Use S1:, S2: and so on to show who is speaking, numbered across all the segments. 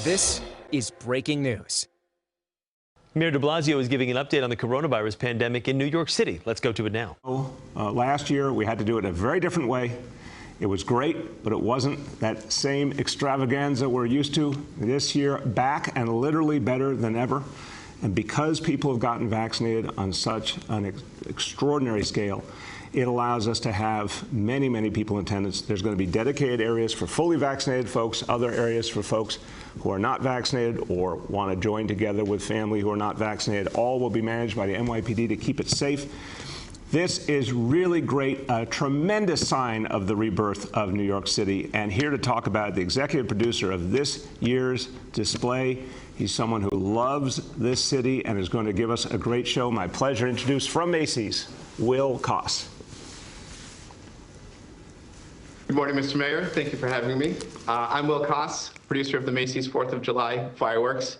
S1: This is breaking news.
S2: Mayor de Blasio is giving an update on the coronavirus pandemic in New York City. Let's go to it now.
S3: Last year, we had to do it a very different way. It was great, but it wasn't that same extravaganza we're used to. This year, back and literally better than ever. And because people have gotten vaccinated on such an extraordinary scale, it allows us to have many, many people in attendance. There's going to be dedicated areas for fully vaccinated folks, other areas for folks who are not vaccinated or want to join together with family who are not vaccinated. All will be managed by the NYPD to keep it safe. This is really great, a tremendous sign of the rebirth of New York City. And here to talk about it, the executive producer of this year's display. He's someone who loves this city and is going to give us a great show. My pleasure to introduce from Macy's, Will Koss.
S4: Good morning, Mr. Mayor. Thank you for having me. I'm Will Koss, producer of the Macy's 4th of July fireworks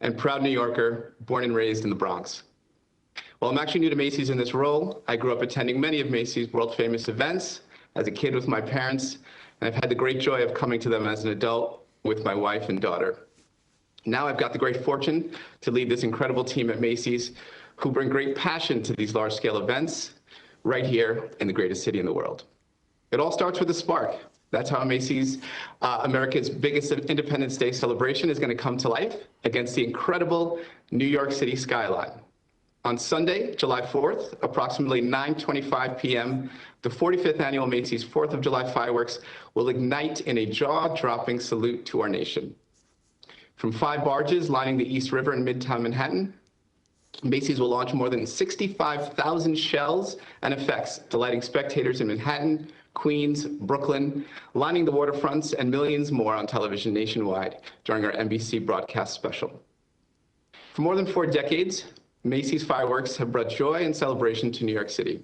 S4: and proud New Yorker, born and raised in the Bronx. While I'm actually new to Macy's in this role, I grew up attending many of Macy's world-famous events as a kid with my parents, and I've had the great joy of coming to them as an adult with my wife and daughter. Now I've got the great fortune to lead this incredible team at Macy's who bring great passion to these large-scale events right here in the greatest city in the world. It all starts with a spark. That's how Macy's, America's biggest Independence Day celebration, is going to come to life against the incredible New York City skyline. On Sunday, July 4th, approximately 9:25 p.m., the 45th annual Macy's 4th of July fireworks will ignite in a jaw-dropping salute to our nation. From 5 barges lining the East River in Midtown Manhattan, Macy's will launch more than 65,000 shells and effects, delighting spectators in Manhattan, Queens, Brooklyn, lining the waterfronts, and millions more on television nationwide during our NBC broadcast special. For more than 4 decades, Macy's fireworks have brought joy and celebration to New York City.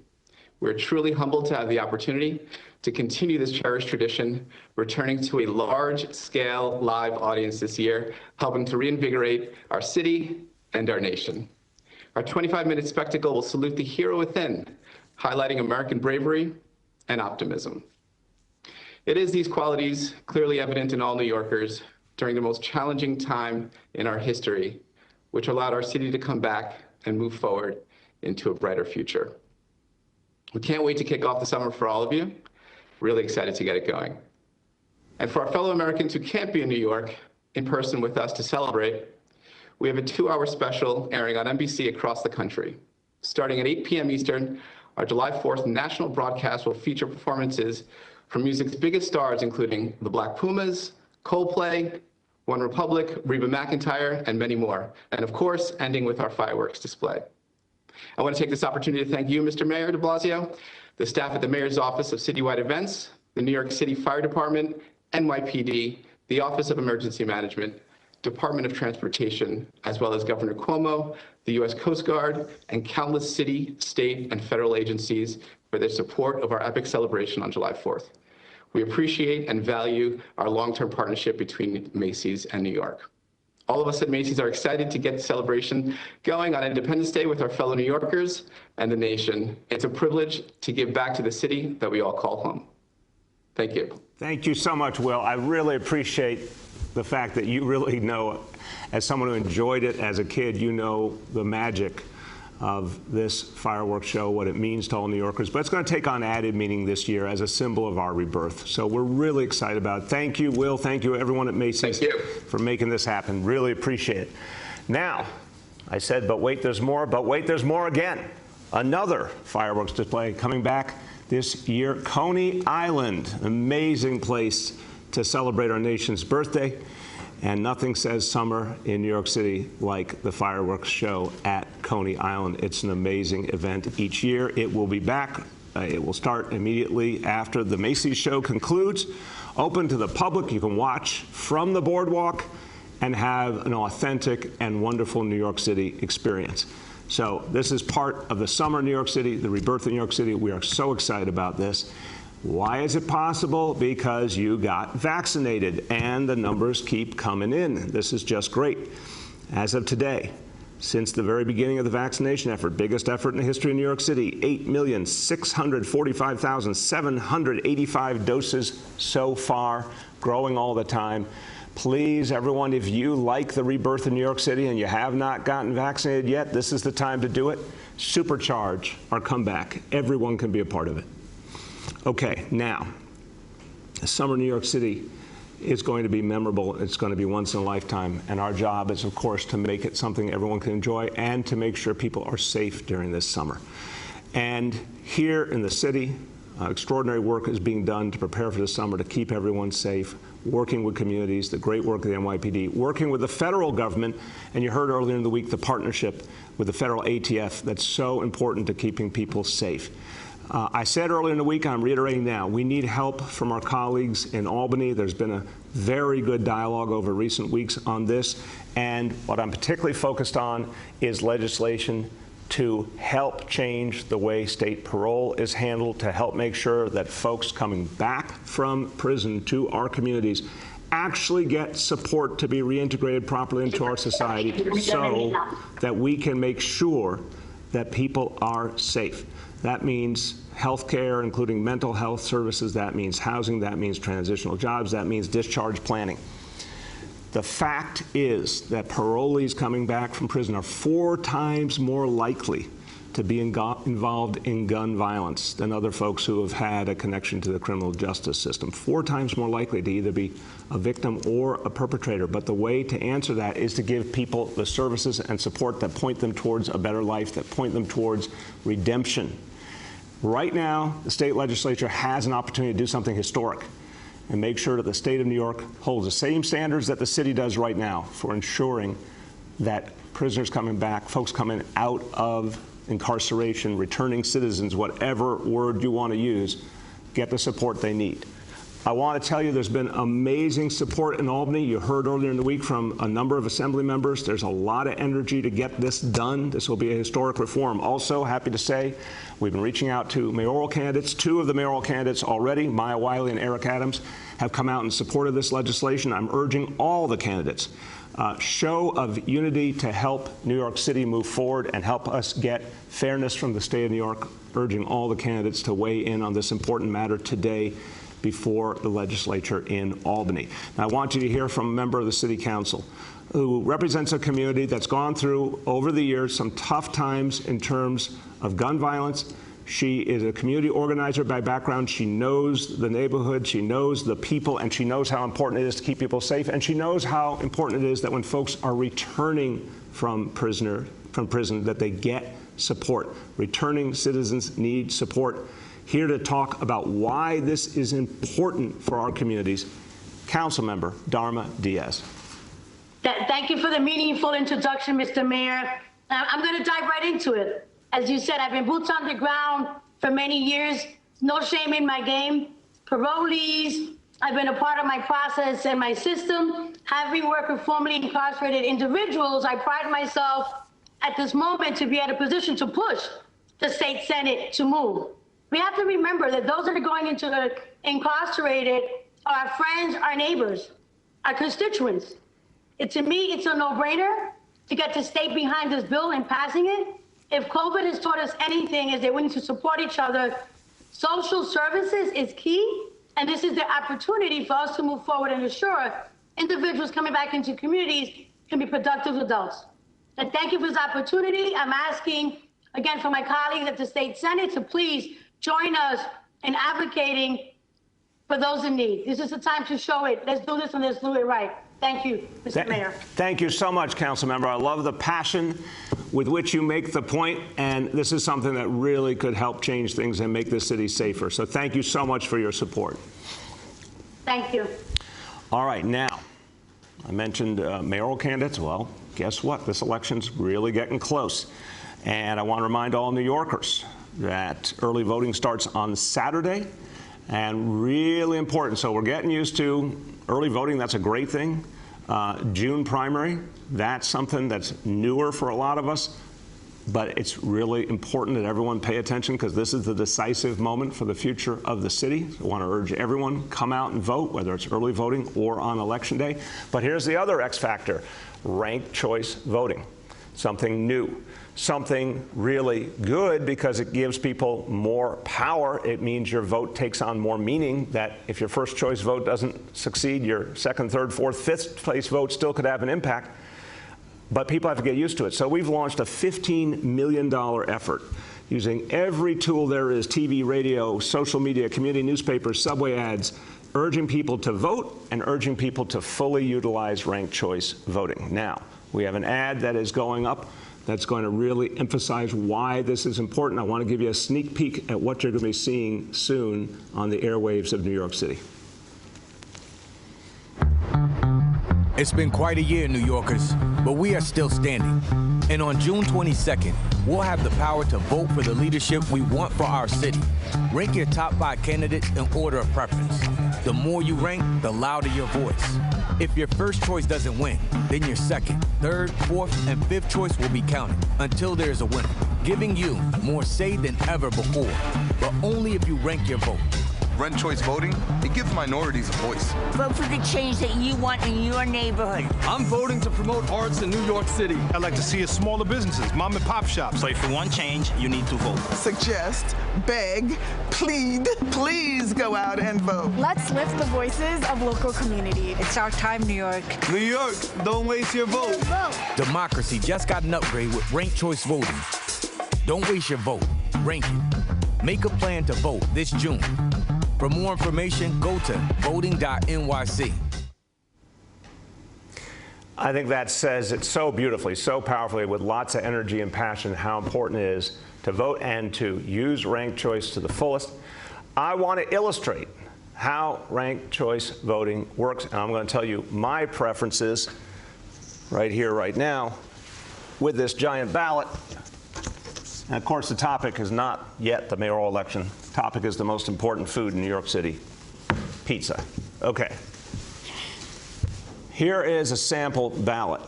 S4: We're truly humbled to have the opportunity to continue this cherished tradition, returning to a large-scale live audience this year, helping to reinvigorate our city and our nation. Our 25-minute spectacle will salute the hero within, highlighting American bravery and optimism. It is these qualities clearly evident in all New Yorkers during the most challenging time in our history, which allowed our city to come back and move forward into a brighter future. We can't wait to kick off the summer for all of you. Really excited to get it going. And for our fellow Americans who can't be in New York in person with us to celebrate, we have a 2-hour special airing on NBC across the country. Starting at 8 p.m. Eastern, our July 4th national broadcast will feature performances from music's biggest stars, including the Black Pumas, Coldplay, One Republic, Reba McEntire, and many more. And of course, ending with our fireworks display. I want to take this opportunity to thank you, Mr. Mayor de Blasio, the staff at the Mayor's Office of Citywide Events, the New York City Fire Department, NYPD, the Office of Emergency Management, Department of Transportation, as well as Governor Cuomo, the U.S. Coast Guard, and countless city, state, and federal agencies for their support of our epic celebration on July 4th. We appreciate and value our long-term partnership between Macy's and New York. All of us at Macy's are excited to get the celebration going on Independence Day with our fellow New Yorkers and the nation. It's a privilege to give back to the city that we all call home. Thank you.
S3: Thank you so much, Will. I really appreciate the fact that you really know, as someone who enjoyed it as a kid, you know the magic of this fireworks show, what it means to all New Yorkers. But it's going to take on added meaning this year as a symbol of our rebirth. So we're really excited about it. Thank you, Will. Thank you, everyone at Macy's, for making this happen. Really appreciate it. Now, I said, but wait, there's more. But wait, there's more again. Another fireworks display coming back this year. Coney Island, amazing place to celebrate our nation's birthday. And nothing says summer in New York City like the fireworks show at Coney Island. It's an amazing event each year. It will be back. It will start immediately after the Macy's show concludes. Open to the public. You can watch from the boardwalk and have an authentic and wonderful New York City experience. So this is part of the summer in New York City, the rebirth of New York City. We are so excited about this. Why is it possible? Because you got vaccinated and the numbers keep coming in. This is just great. As of today, since the very beginning of the vaccination effort, biggest effort in the history of New York City, 8,645,785 doses so far, growing all the time. Please, everyone, if you like the rebirth in New York City and you have not gotten vaccinated yet, this is the time to do it. Supercharge our comeback. Everyone can be a part of it. Okay, now, summer in New York City is going to be memorable. It's going to be once in a lifetime. And our job is, of course, to make it something everyone can enjoy and to make sure people are safe during this summer. And here in the city, extraordinary work is being done to prepare for the summer to keep everyone safe, working with communities, the great work of the NYPD, working with the federal government, and you heard earlier in the week the partnership with the federal ATF that's so important to keeping people safe. I said earlier in the week, I'm reiterating now, we need help from our colleagues in Albany. There's been a very good dialogue over recent weeks on this, and what I'm particularly focused on is legislation to help change the way state parole is handled, to help make sure that folks coming back from prison to our communities actually get support to be reintegrated properly into our society so that we can make sure that people are safe. That means health care, including mental health services. That means housing. That means transitional jobs. That means discharge planning. The fact is that parolees coming back from prison are 4 times more likely to be involved in gun violence than other folks who have had a connection to the criminal justice system. 4 times more likely to either be a victim or a perpetrator. But the way to answer that is to give people the services and support that point them towards a better life, that point them towards redemption. Right now, the state legislature has an opportunity to do something historic and make sure that the state of New York holds the same standards that the city does right now for ensuring that prisoners coming back, folks coming out of incarceration, returning citizens, whatever word you want to use, get the support they need. I want to tell you there's been amazing support in Albany. You heard earlier in the week from a number of assembly members. There's a lot of energy to get this done. This will be a historic reform. Also, happy to say, we've been reaching out to mayoral candidates. 2 of the mayoral candidates already, Maya Wiley and Eric Adams, have come out in support of this legislation. I'm urging all the candidates, show of unity to help New York City move forward and help us get fairness from the state of New York, urging all the candidates to weigh in on this important matter today before the legislature in Albany. Now, I want you to hear from a member of the City Council who represents a community that's gone through, over the years, some tough times in terms of gun violence. She is a community organizer by background. She knows the neighborhood, she knows the people, and she knows how important it is to keep people safe, and she knows how important it is that when folks are returning from prison, that they get support. Returning citizens need support. Here to talk about why this is important for our communities, Councilmember Darma Diaz.
S5: Thank you for the meaningful introduction, Mr. Mayor. I'm going to dive right into it. As you said, I've been boots on the ground for many years. No shame in my game. Parolees, I've been a part of my process and my system. Having worked with formerly incarcerated individuals, I pride myself at this moment to be at a position to push the state Senate to move. We have to remember that those that are going into the incarcerated are our friends, our neighbors, our constituents. To me, it's a no-brainer to get the state behind this bill and passing it. If COVID has taught us anything, is that we need to support each other. Social services is key, and this is the opportunity for us to move forward and ensure individuals coming back into communities can be productive adults. And thank you for this opportunity. I'm asking, again, for my colleagues at the state Senate to please join us in advocating for those in need. This is the time to show it. Let's do this and let's do it right. Thank you, Mr. Mayor.
S3: Thank you so much, Councilmember. I love the passion with which you make the point, and this is something that really could help change things and make this city safer. So thank you so much for your support.
S5: Thank you.
S3: All right, now, I mentioned mayoral candidates. Well, guess what? This election's really getting close. And I want to remind all New Yorkers that early voting starts on Saturday, and really important. So we're getting used to early voting. That's a great thing. June primary, that's something that's newer for a lot of us, but it's really important that everyone pay attention because this is the decisive moment for the future of the city. So I want to urge everyone, come out and vote, whether it's early voting or on Election Day. But here's the other X factor, ranked choice voting. something new, something really good because it gives people more power. It means your vote takes on more meaning, that if your first choice vote doesn't succeed, your second, third, fourth, fifth place vote still could have an impact. But people have to get used to it. So we've launched a $15 million effort using every tool there is, TV, radio, social media, community newspapers, subway ads, urging people to vote and urging people to fully utilize ranked choice voting. Now, we have an ad that is going up that's going to really emphasize why this is important. I want to give you a sneak peek at what you're going to be seeing soon on the airwaves of New York City.
S6: It's been quite a year, New Yorkers, but we are still standing. And on June 22nd, we'll have the power to vote for the leadership we want for our city. Rank your top 5 candidates in order of preference. The more you rank, the louder your voice. If your first choice doesn't win, then your second, third, fourth, and fifth choice will be counted until there is a winner, giving you more say than ever before, but only if you rank your vote.
S7: Ranked choice voting, it gives minorities a voice.
S8: Vote for the change that you want in your neighborhood.
S9: I'm voting to promote arts in New York City.
S10: I'd like to see us smaller businesses, mom and pop shops.
S11: So if you want change, you need to vote.
S12: Suggest, beg, plead, please go out and vote.
S13: Let's lift the voices of local community.
S8: It's our time, New York.
S9: New York, don't waste your vote.
S6: Democracy just got an upgrade with ranked choice voting. Don't waste your vote. Rank it. Make a plan to vote this June. For more information, go to voting.nyc.
S3: I think that says it so beautifully, so powerfully, with lots of energy and passion, how important it is to vote and to use ranked choice to the fullest. I want to illustrate how ranked choice voting works, and I'm going to tell you my preferences right here, right now, with this giant ballot. And of course, the topic is not yet the mayoral election. The topic is the most important food in New York City, pizza. Okay. Here is a sample ballot,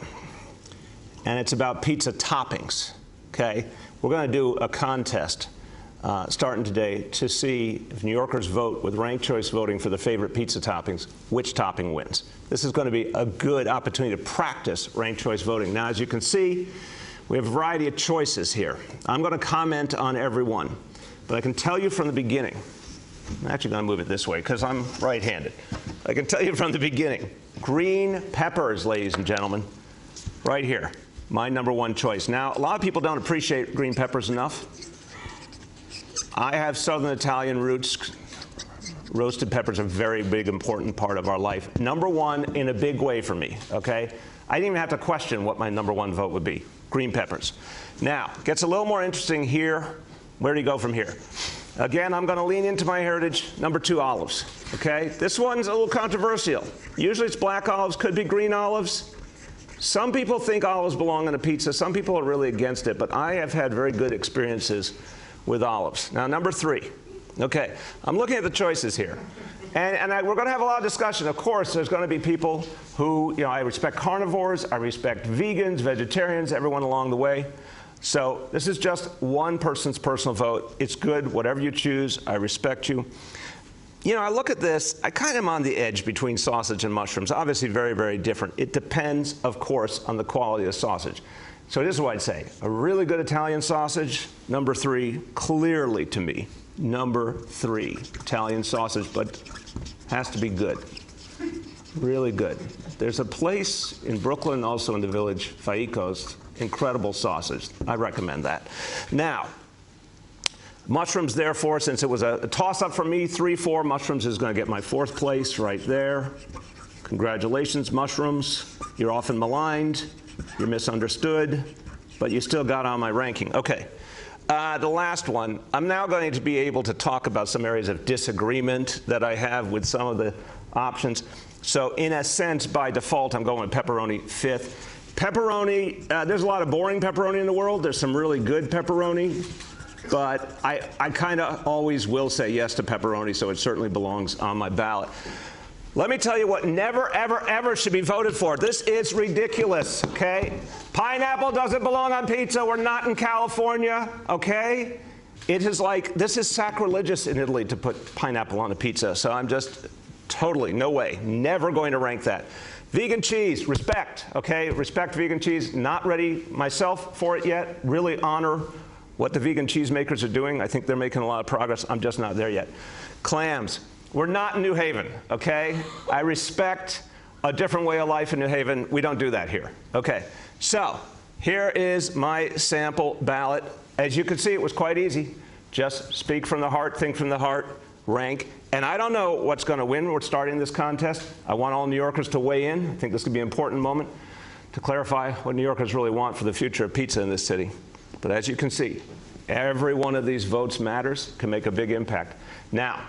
S3: and it's about pizza toppings, okay? We're going to do a contest starting today to see if New Yorkers vote with ranked choice voting for the favorite pizza toppings, which topping wins. This is going to be a good opportunity to practice ranked choice voting. Now, as you can see, we have a variety of choices here. I'm going to comment on every one, but I can tell you from the beginning, I'm actually going to move it this way because I'm right-handed. I can tell you from the beginning, green peppers, ladies and gentlemen, right here, my #1 choice. Now, a lot of people don't appreciate green peppers enough. I have Southern Italian roots. Roasted peppers are a very big, important part of our life. #1 in a big way for me, okay? I didn't even have to question what my #1 vote would be. Green peppers. Now, gets a little more interesting here. Where do you go from here? Again, I'm going to lean into my heritage. #2, olives. Okay? This one's a little controversial. Usually it's black olives, could be green olives. Some people think olives belong on a pizza. Some people are really against it, but I have had very good experiences with olives. Now, #3. Okay, I'm looking at the choices here. And we're going to have a lot of discussion. Of course, there's going to be people who, you know, I respect carnivores, I respect vegans, vegetarians, everyone along the way. So this is just one person's personal vote. It's good, whatever you choose. I respect you. You know, I look at this, I kind of am on the edge between sausage and mushrooms. Obviously very, very different. It depends, of course, on the quality of the sausage. So this is what I'd say. A really good Italian sausage, #3, clearly to me. #3, Italian sausage, but has to be good. Really good. There's a place in Brooklyn, also in the Village, Faico's, incredible sausage. I recommend that. Now, mushrooms, therefore, since it was a toss-up for me, 3-4, mushrooms is going to get my 4th place right there. Congratulations, mushrooms. You're often maligned, you're misunderstood, but you still got on my ranking. Okay. The last one, I'm now going to be able to talk about some areas of disagreement that I have with some of the options. So in a sense, by default, I'm going with pepperoni 5th. Pepperoni, there's a lot of boring pepperoni in the world. There's some really good pepperoni. But I kind of always will say yes to pepperoni, so it certainly belongs on my ballot. Let me tell you what never, ever, ever should be voted for. This is ridiculous, okay? Pineapple doesn't belong on pizza. We're not in California, okay? It is like, this is sacrilegious in Italy to put pineapple on a pizza. So I'm just totally, no way, never going to rank that. Vegan cheese, respect, okay? Respect vegan cheese. Not ready myself for it yet. Really honor what the vegan cheesemakers are doing. I think they're making a lot of progress. I'm just not there yet. Clams. We're not in New Haven, okay? I respect a different way of life in New Haven. We don't do that here. Okay, so here is my sample ballot. As you can see, it was quite easy. Just speak from the heart, think from the heart, rank. And I don't know what's going to win. We're starting this contest. I want all New Yorkers to weigh in. I think this could be an important moment to clarify what New Yorkers really want for the future of pizza in this city. But as you can see, every one of these votes matters, can make a big impact. Now,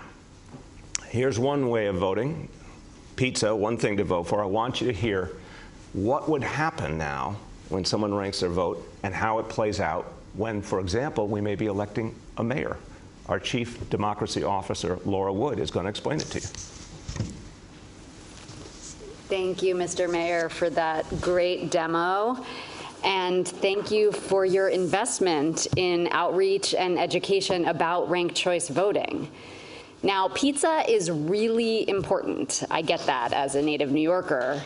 S3: here's one way of voting. Pizza, one thing to vote for. I want you to hear what would happen now when someone ranks their vote and how it plays out when, for example, we may be electing a mayor. Our Chief Democracy Officer, Laura Wood, is going to explain it to you.
S14: Thank you, Mr. Mayor, for that great demo. And thank you for your investment in outreach and education about ranked choice voting. Now, pizza is really important. I get that as a native New Yorker.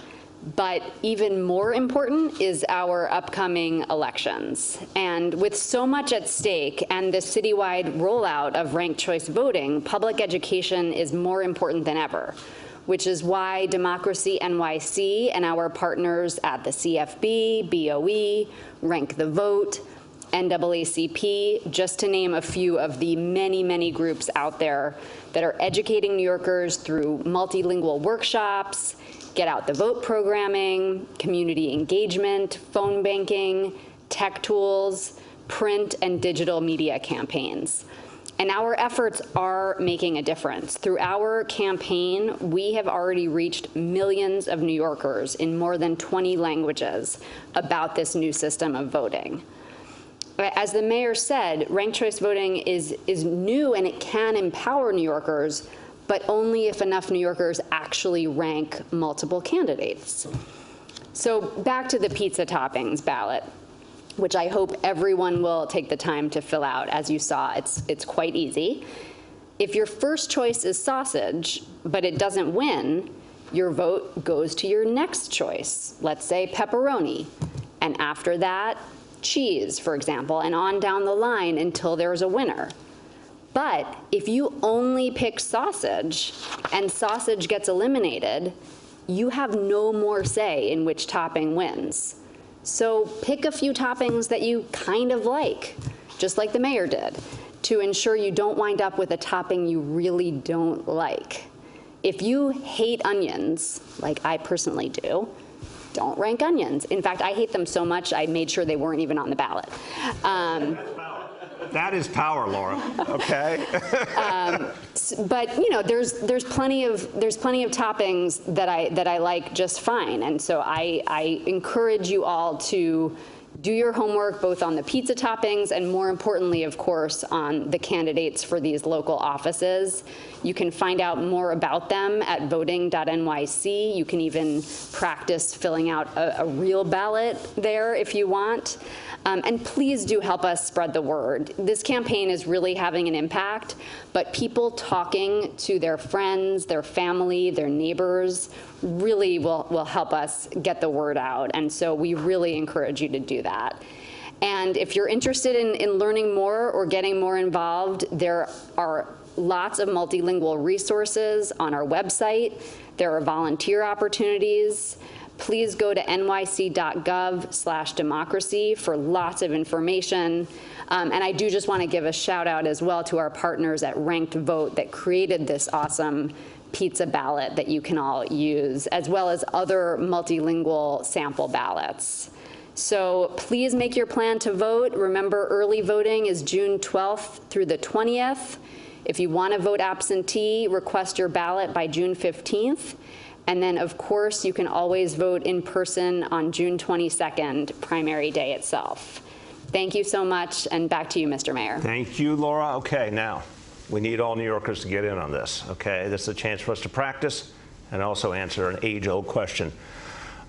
S14: But even more important is our upcoming elections. And with so much at stake and the citywide rollout of ranked choice voting, public education is more important than ever, which is why Democracy NYC and our partners at the CFB, BOE, Rank the Vote, NAACP, just to name a few of the many, many groups out there that are educating New Yorkers through multilingual workshops, Get Out the Vote programming, community engagement, phone banking, tech tools, print and digital media campaigns. And our efforts are making a difference. Through our campaign, we have already reached millions of New Yorkers in more than 20 languages about this new system of voting. As the mayor said, ranked choice voting is new and it can empower New Yorkers, but only if enough New Yorkers actually rank multiple candidates. So back to the pizza toppings ballot, which I hope everyone will take the time to fill out. As you saw, it's quite easy. If your first choice is sausage, but it doesn't win, your vote goes to your next choice, let's say pepperoni. And after that, cheese, for example, and on down the line until there's a winner. But if you only pick sausage and sausage gets eliminated, you have no more say in which topping wins. So pick a few toppings that you kind of like, just like the mayor did, to ensure you don't wind up with a topping you really don't like. If you hate onions, like I personally do, don't rank onions. In fact, I hate them so much, I made sure they weren't even on the ballot.
S3: That is power, Laura. Okay.
S14: But you know, there's plenty of toppings that I like just fine, and so I encourage you all to do your homework both on the pizza toppings and, more importantly, of course, on the candidates for these local offices. You can find out more about them at voting.nyc. You can even practice filling out a real ballot there if you want. And please do help us spread the word. This campaign is really having an impact, but people talking to their friends, their family, their neighbors really will help us get the word out. And so we really encourage you to do that. And if you're interested in learning more or getting more involved, there are lots of multilingual resources on our website. There are volunteer opportunities. Please go to nyc.gov/democracy for lots of information. And I do just want to give a shout out as well to our partners at Ranked Vote that created this awesome pizza ballot that you can all use, as well as other multilingual sample ballots. So please make your plan to vote. Remember, early voting is June 12th through the 20th. If you want to vote absentee, request your ballot by June 15th. And then, of course, you can always vote in person on June 22nd, primary day itself. Thank you so much, and back to you, Mr. Mayor.
S3: Thank you, Laura. Okay, now, we need all New Yorkers to get in on this, okay? This is a chance for us to practice and also answer an age-old question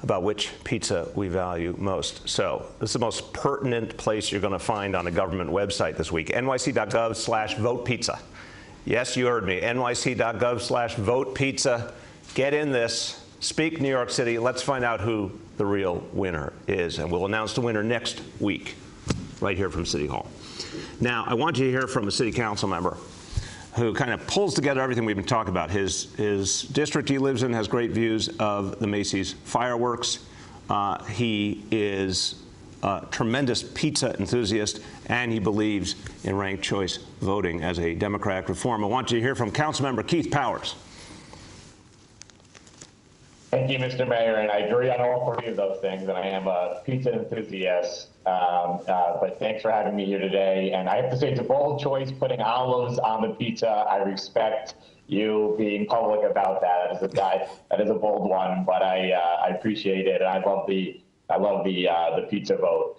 S3: about which pizza we value most. So this is the most pertinent place you're going to find on a government website this week, nyc.gov/votepizza. Yes, you heard me, nyc.gov/votepizza. Get in this, Speak New York City. Let's find out who the real winner is, and we'll announce the winner next week, right here from City Hall. Now, I want you to hear from a city council member who kind of pulls together everything we've been talking about. His district he lives in has great views of the Macy's fireworks. He is a tremendous pizza enthusiast, and he believes in ranked choice voting as a democratic reform. I want you to hear from Councilmember Keith Powers.
S15: Thank you, Mr. Mayor, and I agree on all three of those things, and I am a pizza enthusiast, but thanks for having me here today. And I have to say, it's a bold choice putting olives on the pizza. I respect you being public about that. That is a bold one, but I appreciate it, and I love the pizza vote.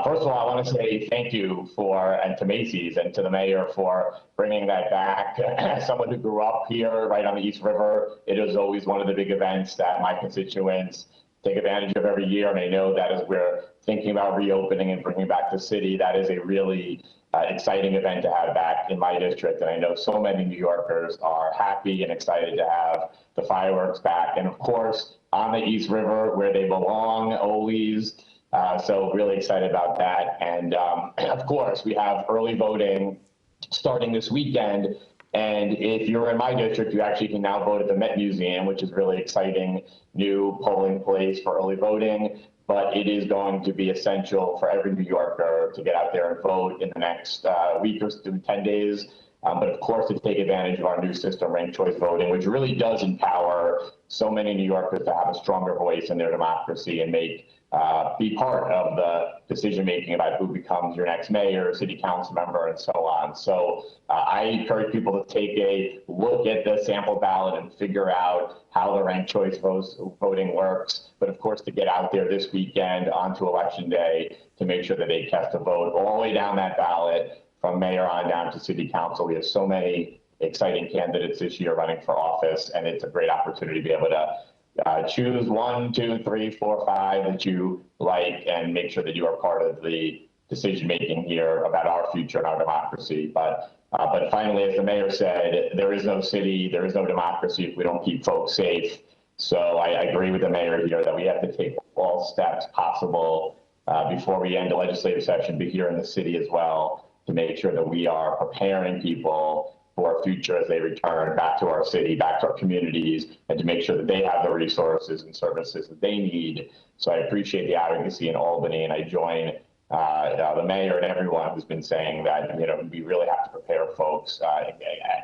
S15: First of all, I want to say thank you to Macy's and to the mayor for bringing that back. As someone who grew up here right on the East River, it is always one of the big events that my constituents take advantage of every year. And I know that as we're thinking about reopening and bringing back the city, that is a really exciting event to have back in my district. And I know so many New Yorkers are happy and excited to have the fireworks back. And of course, on the East River where they belong, always. So really excited about that. And of course, we have early voting starting this weekend. And if you're in my district, you actually can now vote at the Met Museum, which is really exciting new polling place for early voting. But it is going to be essential for every New Yorker to get out there and vote in the next week or 10 days. But of course, to take advantage of our new system, ranked choice voting, which really does empower so many New Yorkers to have a stronger voice in their democracy and be part of the decision-making about who becomes your next mayor, city council member, and so on. So I encourage people to take a look at the sample ballot and figure out how the ranked choice voting works. But of course, to get out there this weekend onto Election Day to make sure that they cast a vote all the way down that ballot from mayor on down to city council. We have so many exciting candidates this year running for office, and it's a great opportunity to be able to choose 1, 2, 3, 4, 5 that you like and make sure that you are part of the decision making here about our future and our democracy. But finally, as the mayor said, there is no city, there is no democracy if we don't keep folks safe. So I agree with the mayor here that we have to take all steps possible before we end the legislative session, but here in the city as well, to make sure that we are preparing people for a future as they return back to our city, back to our communities, and to make sure that they have the resources and services that they need. So I appreciate the advocacy in Albany, and I join the mayor and everyone who's been saying that we really have to prepare folks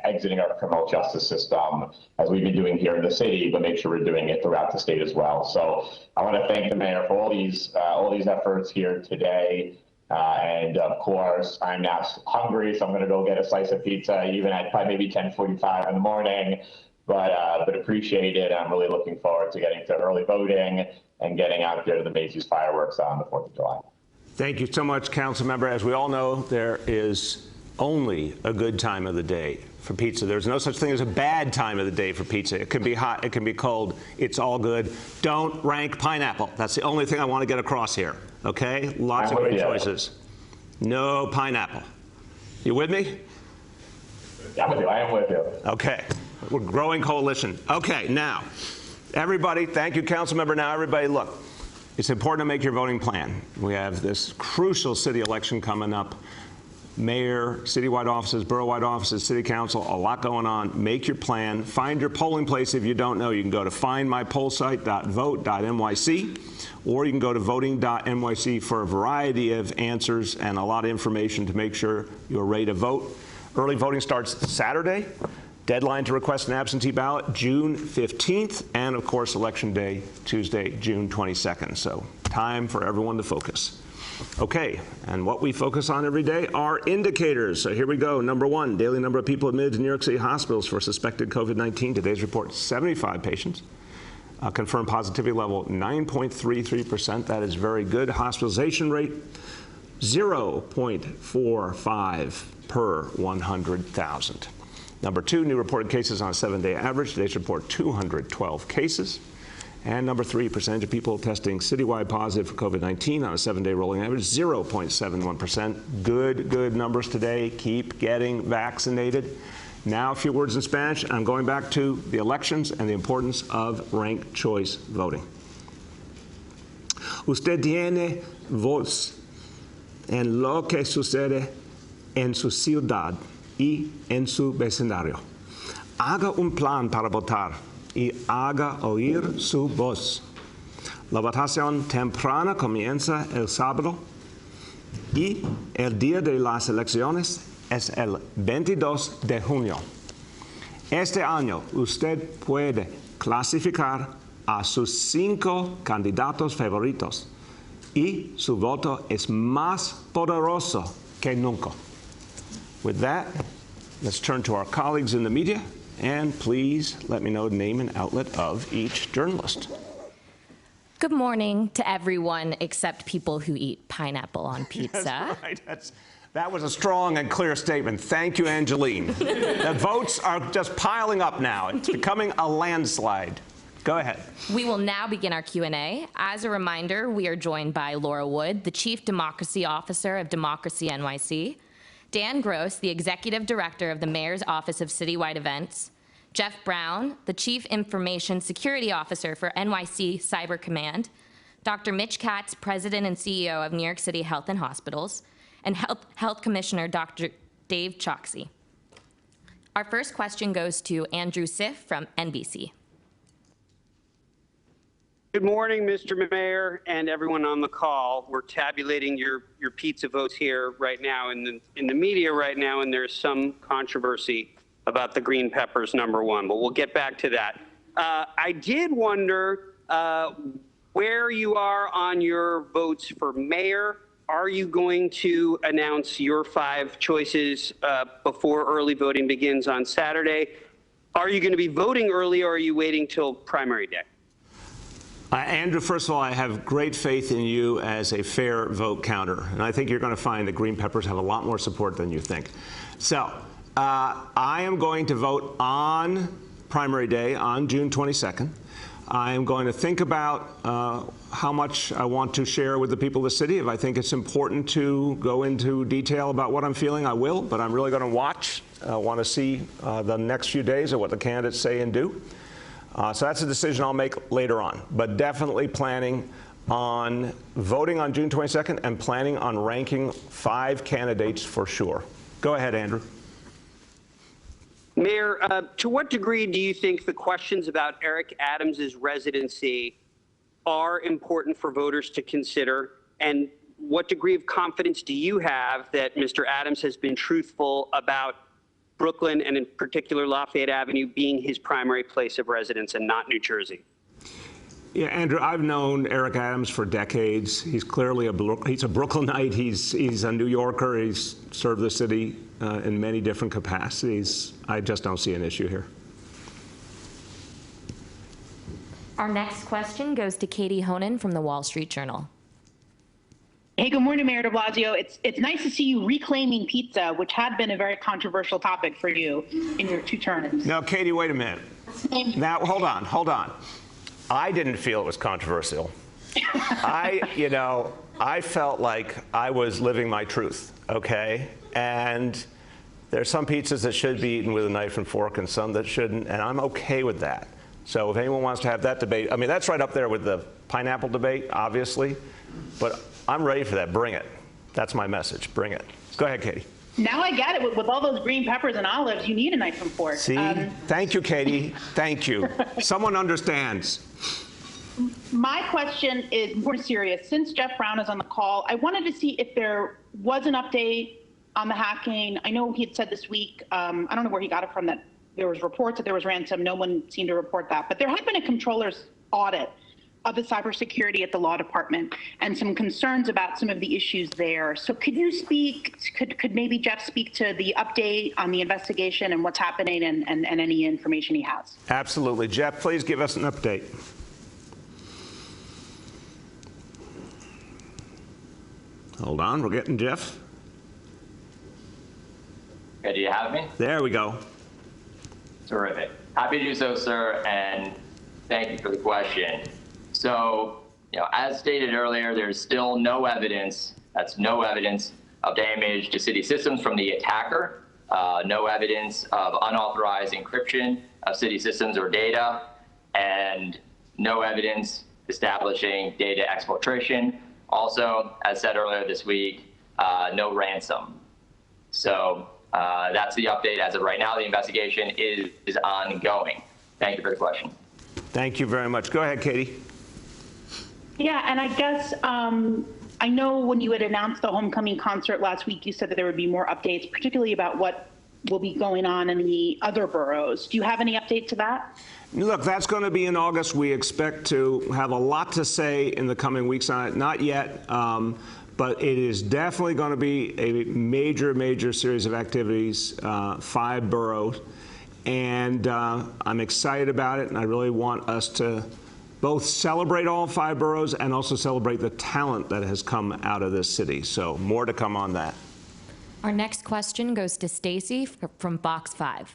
S15: exiting our criminal justice system, as we've been doing here in the city, but make sure we're doing it throughout the state as well. So I want to thank the mayor for all these efforts here today. And of course, I'm now hungry, so I'm going to go get a slice of pizza, even at probably maybe 10:45 in the morning. But appreciate it. I'm really looking forward to getting to early voting and getting out there to the Macy's fireworks on the 4th of July.
S3: Thank you so much, council member. As we all know, there is only a good time of the day for pizza. There's no such thing as a bad time of the day for pizza. It can be hot, it can be cold, it's all good. Don't rank pineapple. That's the only thing I want to get across here, okay? Lots of great choices. No pineapple. You with me?
S15: I'm with you, I am with you.
S3: Okay, we're growing coalition. Okay, now, everybody, thank you, council member. Now, everybody, look, it's important to make your voting plan. We have this crucial city election coming up. Mayor, citywide offices, borough-wide offices, city council, a lot going on. Make your plan. Find your polling place. If you don't know, you can go to findmypollsite.vote.nyc, or you can go to voting.nyc for a variety of answers and a lot of information to make sure you're ready to vote. Early voting starts Saturday. Deadline to request an absentee ballot, June 15th, and of course, Election Day, Tuesday, June 22nd. So time for everyone to focus. Okay, and what we focus on every day are indicators. So here we go. Number one, daily number of people admitted to New York City hospitals for suspected COVID-19. Today's report, 75 patients. Confirmed positivity level, 9.33%. That is very good. Hospitalization rate, 0.45 per 100,000. Number two, new reported cases on a 7-day average. Today's report, 212 cases. And number three, percentage of people testing citywide positive for COVID-19 on a 7-day rolling average, 0.71%. Good numbers today. Keep getting vaccinated. Now a few words in Spanish. I'm going back to the elections and the importance of ranked choice voting. Usted tiene voz en lo que sucede en su ciudad y en su vecindario. Haga un plan para votar y haga oír su voz. La votación temprana comienza el sábado y el día de las elecciones es el 22 de junio. Este año usted puede clasificar a sus 5 candidatos favoritos y su voto es más poderoso que nunca. With that, let's turn to our colleagues in the media, and please let me know the name and outlet of each journalist.
S16: Good morning to everyone except people who eat pineapple on pizza.
S3: That's right. That was a strong and clear statement. Thank you, Angeline. The votes are just piling up now. It's becoming a landslide. Go ahead.
S16: We will now begin our Q&A. As a reminder, we are joined by Laura Wood, the Chief Democracy Officer of Democracy NYC, Dan Gross, the Executive Director of the Mayor's Office of Citywide Events, Jeff Brown, the Chief Information Security Officer for NYC Cyber Command, Dr. Mitch Katz, President and CEO of New York City Health and Hospitals, and Health Commissioner Dr. Dave Choksi. Our first question goes to Andrew Siff from NBC.
S17: Good morning, Mr. Mayor and everyone on the call. We're tabulating your pizza votes here right now in the media right now, and there's some controversy about the green peppers #1, but we'll get back to that. I did wonder where you are on your votes for mayor. Are you going to announce your 5 choices before early voting begins on Saturday? Are you going to be voting early, or are you waiting till primary day?
S3: Andrew, first of all, I have great faith in you as a fair vote counter, and I think you're going to find that green peppers have a lot more support than you think. So I am going to vote on primary day on June 22nd. I am going to think about how much I want to share with the people of the city. If I think it's important to go into detail about what I'm feeling, I will, but I'm really going to watch. I want to see the next few days of what the candidates say and do. So that's a decision I'll make later on, but definitely planning on voting on June 22nd and planning on ranking 5 candidates for sure. Go ahead, Andrew.
S17: Mayor, to what degree do you think the questions about Eric Adams's residency are important for voters to consider? And what degree of confidence do you have that Mr. Adams has been truthful about Brooklyn and in particular Lafayette Avenue being his primary place of residence and not New Jersey?
S3: Yeah, Andrew, I've known Eric Adams for decades. He's clearly he's a Brooklynite. He's a New Yorker. He's served the city in many different capacities. I just don't see an issue here.
S16: Our next question goes to Katie Honan from the Wall Street Journal.
S13: Hey, good morning, Mayor de Blasio. It's nice to see you reclaiming pizza, which had been a very controversial topic for you in your 2 terms.
S3: Now, Katie, wait a minute. Now, hold on. I didn't feel it was controversial. I felt like I was living my truth, okay? And there's some pizzas that should be eaten with a knife and fork and some that shouldn't, and I'm okay with that. So if anyone wants to have that debate, I mean, that's right up there with the pineapple debate, obviously, but I'm ready for that. Bring it. That's my message. Bring it. Go ahead, Katie.
S13: Now I get it. With all those green peppers and olives, you need a knife and fork.
S3: See? Thank you, Katie. Thank you. Someone understands.
S13: My question is more serious. Since Jeff Brown is on the call, I wanted to see if there was an update on the hacking. I know he had said this week, I don't know where he got it from, that there was reports that there was ransom. No one seemed to report that. But there had been a controller's audit of the cybersecurity at the law department and some concerns about some of the issues there. So could you speak, could maybe Jeff speak to the update on the investigation and what's happening and any information he has?
S3: Absolutely. Jeff, please give us an update. Hold on, we're getting Jeff.
S18: Okay, do you have me?
S3: There we go.
S18: Terrific. Happy to do so, sir, and thank you for the question. So, as stated earlier, there's still no evidence, that's no evidence, of damage to city systems from the attacker. no evidence of unauthorized encryption of city systems or data, and no evidence establishing data exfiltration. Also, as said earlier this week, no ransom. So that's the update as of right now. The investigation is ongoing. Thank you for the question.
S3: Thank you very much. Go ahead, Katie.
S13: Yeah, and I guess I know when you had announced the homecoming concert last week, you said that there would be more updates, particularly about what will be going on in the other boroughs. Do you have any update to that?
S3: Look, that's going to be in August. We expect to have a lot to say in the coming weeks on it. Not yet, but it is definitely going to be a major, major series of activities, 5 boroughs. And I'm excited about it, and I really want us to both celebrate all 5 boroughs and also celebrate the talent that has come out of this city. So more to come on that.
S16: Our next question goes to Stacy from Box 5.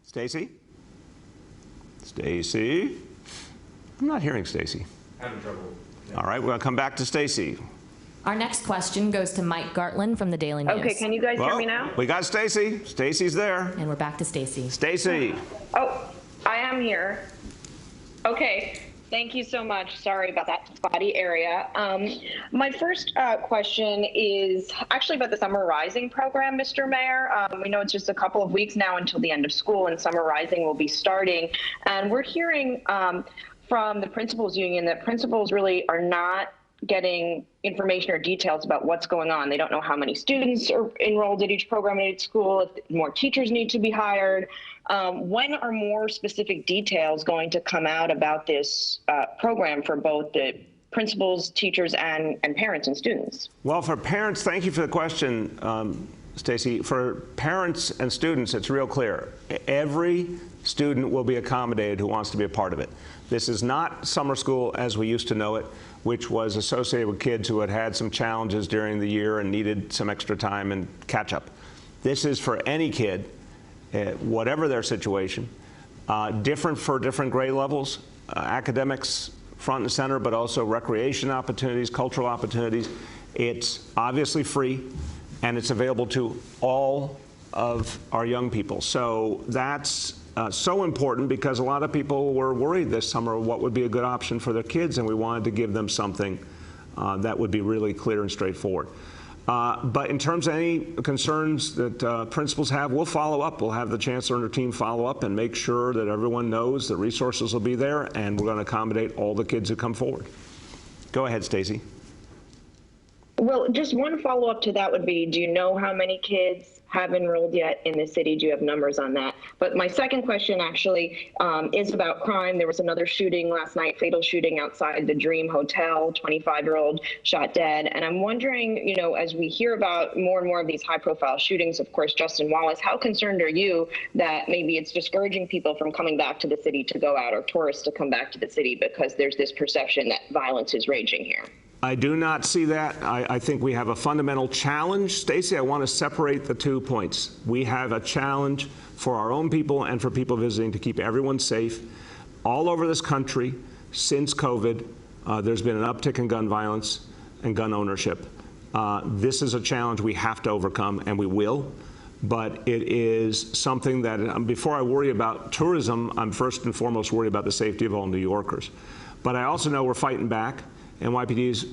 S3: Stacy? Stacy? I'm not hearing Stacy.
S19: Having trouble.
S3: All right, we're going to come back to Stacy.
S16: Our next question goes to Mike Gartland from the Daily News.
S20: Okay, can you guys hear me now?
S3: We got Stacy. Stacy's there.
S16: And we're back to Stacy.
S3: Stacy.
S20: Oh, I am here. Okay, thank you so much. Sorry about that spotty area. My first question is actually about the Summer Rising program, Mr. Mayor. We know it's just a couple of weeks now until the end of school, and Summer Rising will be starting. And we're hearing from the principals union that principals really are not getting information or details about what's going on. They don't know how many students are enrolled at each program at each school, if more teachers need to be hired. When are more specific details going to come out about this program for both the principals, teachers, and parents and students?
S3: Well, for parents, thank you for the question, Stacy. For parents and students, it's real clear. Every student will be accommodated who wants to be a part of it. This is not summer school as we used to know it, which was associated with kids who had had some challenges during the year and needed some extra time and catch up. This is for any kid, whatever their situation, different for different grade levels, academics front and center, but also recreation opportunities, cultural opportunities. It's obviously free, and it's available to all of our young people. So that's so important because a lot of people were worried this summer what would be a good option for their kids, and we wanted to give them something that would be really clear and straightforward. But in terms of any concerns that principals have, we'll follow up. We'll have the chancellor and her team follow up and make sure that everyone knows the resources will be there, and we're going to accommodate all the kids who come forward. Go ahead, Stacy.
S20: Well, just one follow-up to that would be, do you know how many kids have enrolled yet in the city? Do you have numbers on that? But my second question actually is about crime. There was another shooting last night, fatal shooting outside the Dream Hotel, 25-year-old shot dead. And I'm wondering, you know, as we hear about more and more of these high-profile shootings, of course, Justin Wallace, how concerned are you that maybe it's discouraging people from coming back to the city to go out, or tourists to come back to the city because there's this perception that violence is raging here?
S3: I do not see that. I think we have a fundamental challenge. Stacey, I want to separate the 2 points. We have a challenge for our own people and for people visiting to keep everyone safe. All over this country, since COVID, there's been an uptick in gun violence and gun ownership. This is a challenge we have to overcome, and we will. But it is something that, before I worry about tourism, I'm first and foremost worried about the safety of all New Yorkers. But I also know we're fighting back. NYPD is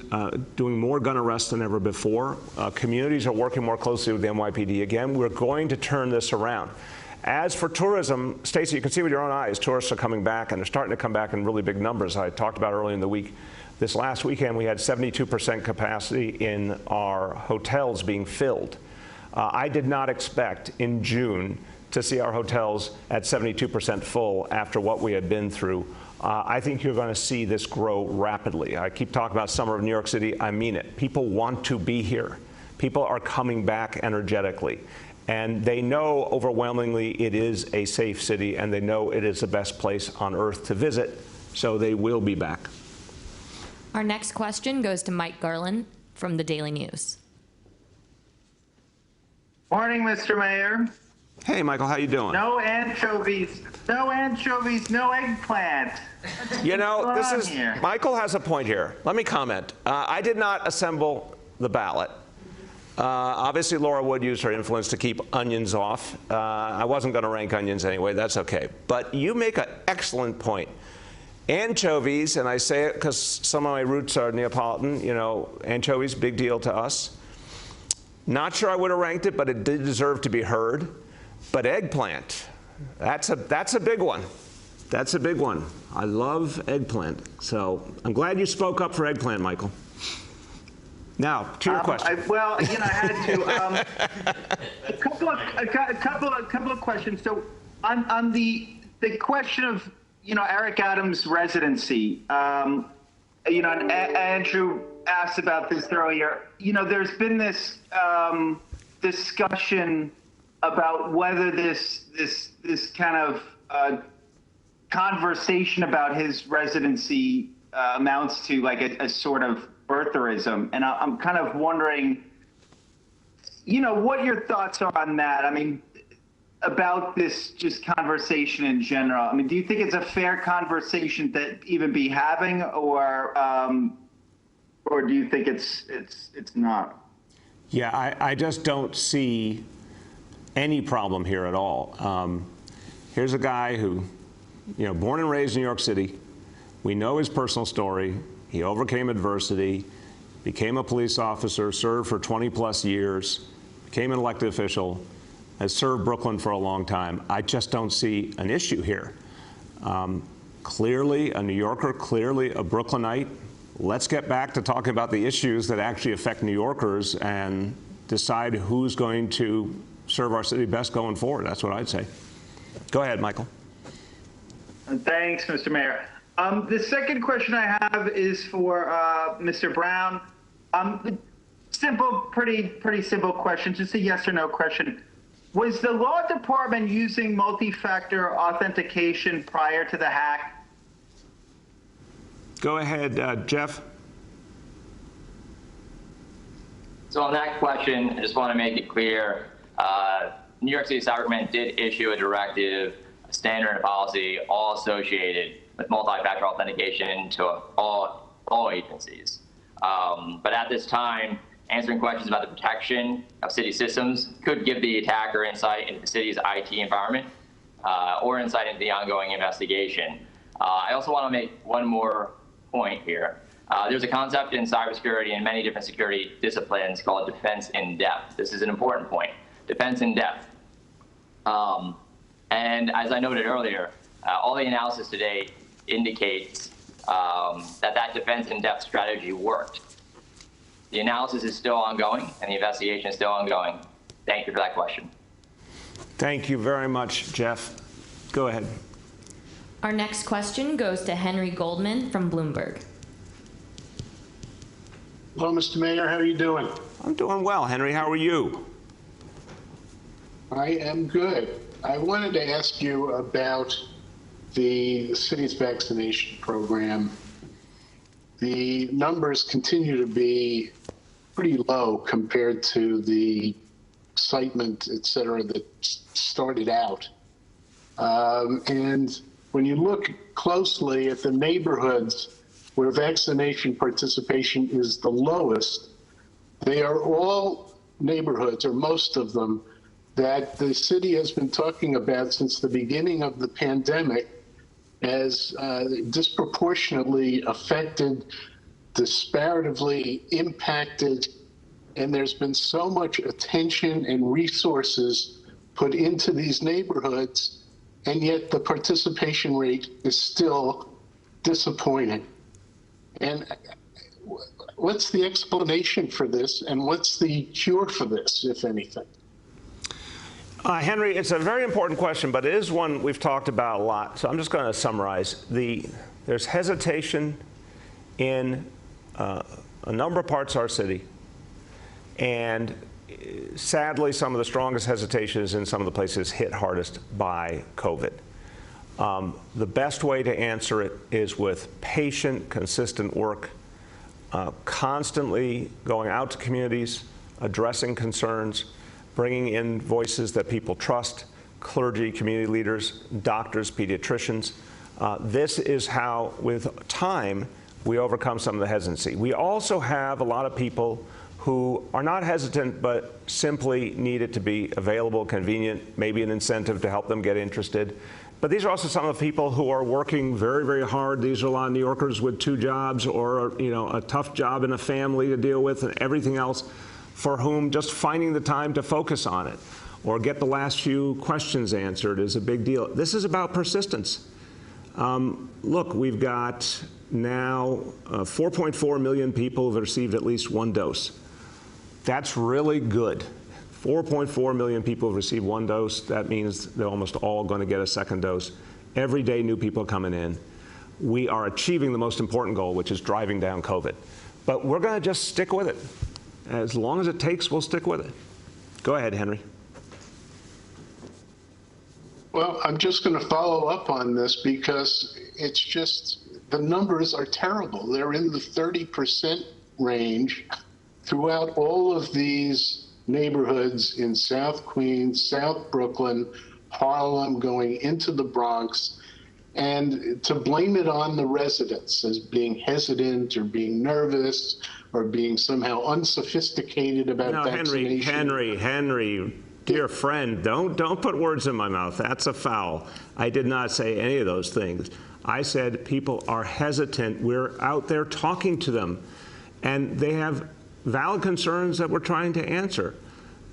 S3: doing more gun arrests than ever before. Communities are working more closely with the NYPD again. We're going to turn this around. As for tourism, Stacey, you can see with your own eyes, tourists are coming back, and they're starting to come back in really big numbers. I talked about earlier in the week. This last weekend, we had 72% capacity in our hotels being filled. I did not expect in June to see our hotels at 72% full after what we had been through. I think you're going to see this grow rapidly. I keep talking about summer of New York City. I mean it. People want to be here. People are coming back energetically. And they know overwhelmingly it is a safe city, and they know it is the best place on earth to visit. So they will be back.
S16: Our next question goes to Mike Garland from the Daily News.
S21: Morning, Mr. Mayor.
S3: Hey, Michael, how you doing?
S21: No anchovies, no eggplant.
S3: You know, this is, Michael has a point here. Let me comment. I did not assemble the ballot. Obviously, Laura Wood used her influence to keep onions off. I wasn't going to rank onions anyway. That's okay. But you make an excellent point. Anchovies, and I say it because some of my roots are Neapolitan, you know, anchovies, big deal to us. Not sure I would have ranked it, but it did deserve to be heard. But eggplant, that's a big one. That's a big one. I love eggplant. So I'm glad you spoke up for eggplant, Michael. Now, to your question.
S21: Well, you know, I had to. A couple of questions. So, on the question of, you know, Eric Adams' residency, you know, and Andrew asked about this earlier. You know, there's been this discussion about whether this kind of conversation about his residency amounts to like a sort of birtherism, and I'm kind of wondering, you know, what your thoughts are on that. I mean, about this just conversation in general. I mean, do you think it's a fair conversation to even be having, or do you think it's not?
S3: Yeah, I just don't see any problem here at all. Here's a guy who, you know, born and raised in New York City. We know his personal story. He overcame adversity, became a police officer, served for 20+ years, became an elected official, has served Brooklyn for a long time. I just don't see an issue here. Clearly a New Yorker, clearly a Brooklynite. Let's get back to talking about the issues that actually affect New Yorkers and decide who's going to serve our city best going forward. That's what I'd say. Go ahead, Michael.
S21: Thanks, Mr. Mayor. The second question I have is for Mr. Brown. Simple, pretty simple question, just a yes or no question. Was the law department using multi-factor authentication prior to the hack?
S3: Go ahead, Jeff.
S18: So on that question, I just want to make it clear, New York City Cyber Command did issue a directive, a standard and policy, all associated with multi-factor authentication to all agencies. But at this time, answering questions about the protection of city systems could give the attacker insight into the city's IT environment or insight into the ongoing investigation. I also want to make one more point here. There's a concept in cybersecurity and many different security disciplines called defense in depth. This is an important point, defense in depth. And as I noted earlier, all the analysis today indicates that defense in depth strategy worked. The analysis is still ongoing and the investigation is still ongoing. Thank you for that question.
S3: Thank you very much, Jeff. Go ahead.
S16: Our next question goes to Henry Goldman from Bloomberg.
S19: Hello, Mr. Mayor. How are you doing?
S3: I'm doing well. Henry, how are you?
S19: I am good. I wanted to ask you about the city's vaccination program. The numbers continue to be pretty low compared to the excitement, et cetera, that started out. And when you look closely at the neighborhoods where vaccination participation is the lowest, they are all neighborhoods, or most of them, that the city has been talking about since the beginning of the pandemic as disproportionately affected, disparatively impacted, and there's been so much attention and resources put into these neighborhoods, and yet the participation rate is still disappointing. And what's the explanation for this, and what's the cure for this, if anything?
S3: Henry, it's a very important question, but it is one we've talked about a lot. So I'm just going to summarize. There's hesitation in a number of parts of our city, and sadly, some of the strongest hesitation is in some of the places hit hardest by COVID. The best way to answer it is with patient, consistent work, constantly going out to communities, addressing concerns, bringing in voices that people trust, clergy, community leaders, doctors, pediatricians. This is how, with time, we overcome some of the hesitancy. We also have a lot of people who are not hesitant but simply need it to be available, convenient, maybe an incentive to help them get interested. But these are also some of the people who are working very, very hard. These are a lot of New Yorkers with 2 jobs or a tough job and a family to deal with and everything else, for whom just finding the time to focus on it or get the last few questions answered is a big deal. This is about persistence. Look, we've got now 4.4 million people who have received at least 1 dose. That's really good. 4.4 million people have received 1 dose. That means they're almost all going to get a 2nd dose. Every day, new people coming in. We are achieving the most important goal, which is driving down COVID. But we're going to just stick with it. As long as it takes, we'll stick with it. Go ahead, Henry.
S19: Well, I'm just going to follow up on this because it's just, the numbers are terrible. They're in the 30% range throughout all of these neighborhoods in South Queens, South Brooklyn, Harlem, going into the Bronx. And to blame it on the residents as being hesitant or being nervous or being somehow unsophisticated about vaccination.
S3: Henry, dear friend, don't put words in my mouth. That's a foul. I did not say any of those things. I said people are hesitant. We're out there talking to them, and they have valid concerns that we're trying to answer.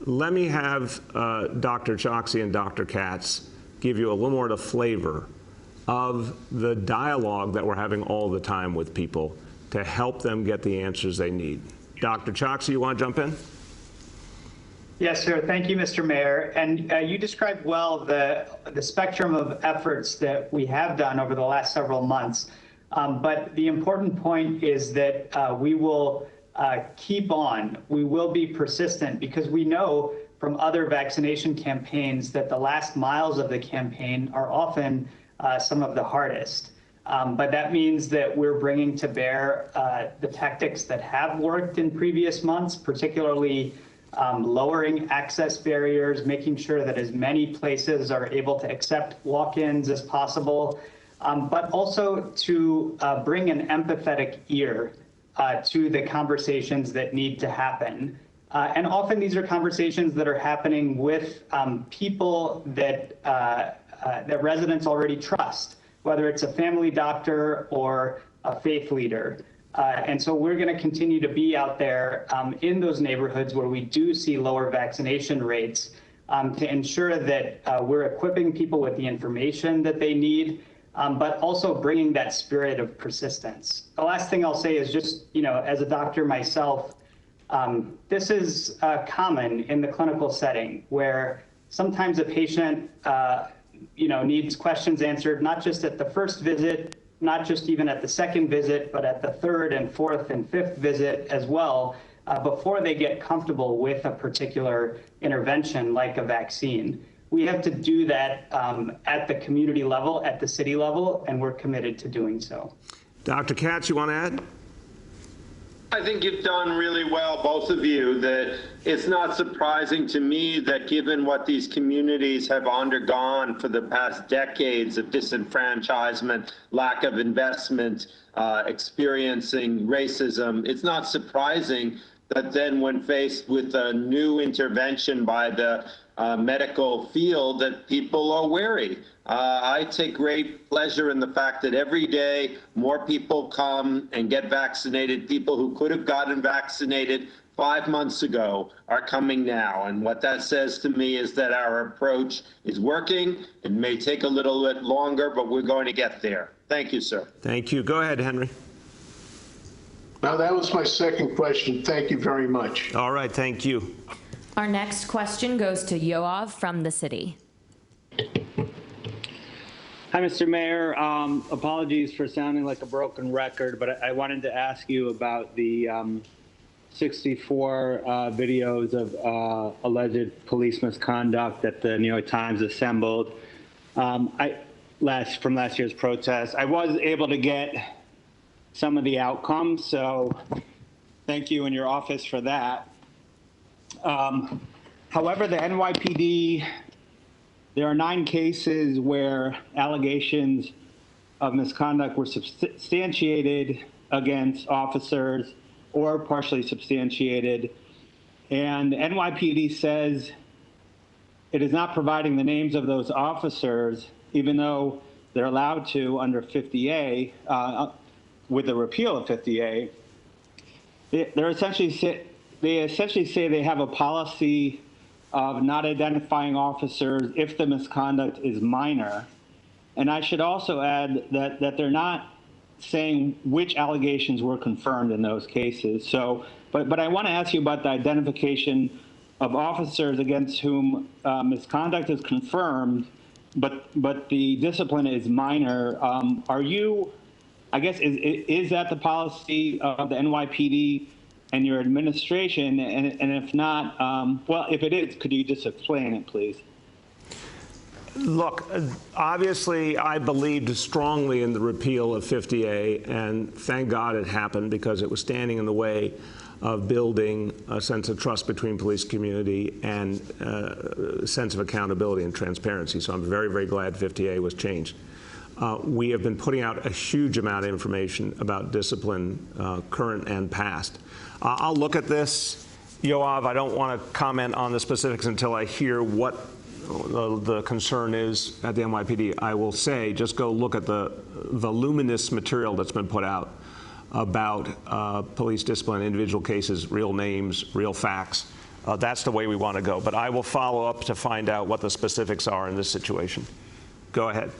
S3: Let me have Dr. Choksi and Dr. Katz give you a little more of the flavor of the dialogue that we're having all the time with people to help them get the answers they need. Dr. Choksi, you want to jump in?
S1: Yes, sir. Thank you, Mr. Mayor. And you described well the spectrum of efforts that we have done over the last several months. But the important point is that we will keep on. We will be persistent because we know from other vaccination campaigns that the last miles of the campaign are often some of the hardest. But that means that we're bringing to bear the tactics that have worked in previous months, particularly lowering access barriers, making sure that as many places are able to accept walk-ins as possible, but also to bring an empathetic ear to the conversations that need to happen. And often these are conversations that are happening with people that, that residents already trust, whether it's a family doctor or a faith leader. And so we're going to continue to be out there in those neighborhoods where we do see lower vaccination rates to ensure that we're equipping people with the information that they need, but also bringing that spirit of persistence. The last thing I'll say is just, as a doctor myself, this is common in the clinical setting where sometimes a patient, needs questions answered, not just at the first visit, not just even at the second visit, but at the third and fourth and fifth visit as well, before they get comfortable with a particular intervention like a vaccine. We have to do that at the community level, at the city level, and we're committed to doing so.
S3: Dr. Katz, you want to add?
S22: I think you've done really well, both of you, that it's not surprising to me that given what these communities have undergone for the past decades of disenfranchisement, lack of investment, experiencing racism, it's not surprising that then when faced with a new intervention by the medical field that people are wary. I take great pleasure in the fact that every day more people come and get vaccinated. People who could have gotten vaccinated 5 months ago are coming now. And what that says to me is that our approach is working. It may take a little bit longer, but we're going to get there. Thank you, sir.
S3: Thank you. Go ahead, Henry.
S19: Now, that was my second question. Thank you very much.
S3: All right. Thank you.
S16: Our next question goes to Yoav from the city.
S23: Hi, Mr. Mayor. Apologies for sounding like a broken record, but I wanted to ask you about the 64 videos of alleged police misconduct that the New York Times assembled from last year's protest. I was able to get some of the outcomes, so thank you and your office for that. However, the NYPD, there are 9 cases where allegations of misconduct were substantiated against officers or partially substantiated. And NYPD says it is not providing the names of those officers, even though they're allowed to under 50A, with the repeal of 50A. They essentially say they have a policy of not identifying officers if the misconduct is minor. And I should also add that they're not saying which allegations were confirmed in those cases. So, but I want to ask you about the identification of officers against whom misconduct is confirmed, but the discipline is minor. Are you, I guess, is that the policy of the NYPD and your administration? And if not, well, if it is, could you just explain it, please?
S3: Look, obviously, I believed strongly in the repeal of 50A, and thank God it happened because it was standing in the way of building a sense of trust between police community and a sense of accountability and transparency. So I'm very, very glad 50A was changed. We have been putting out a huge amount of information about discipline, current and past. I'll look at this, Yoav. I don't want to comment on the specifics until I hear what the concern is at the NYPD. I will say, just go look at the voluminous material that's been put out about police discipline, individual cases, real names, real facts. That's the way we want to go. But I will follow up to find out what the specifics are in this situation. Go ahead.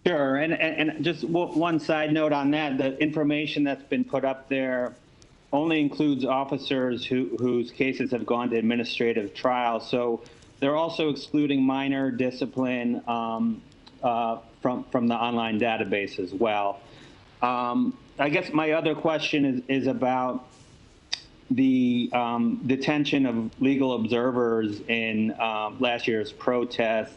S23: Sure, and just one side note on that, the information that's been put up there only includes officers whose cases have gone to administrative trial. So they're also excluding minor discipline from the online database as well. I guess my other question is about the detention of legal observers in last year's protest.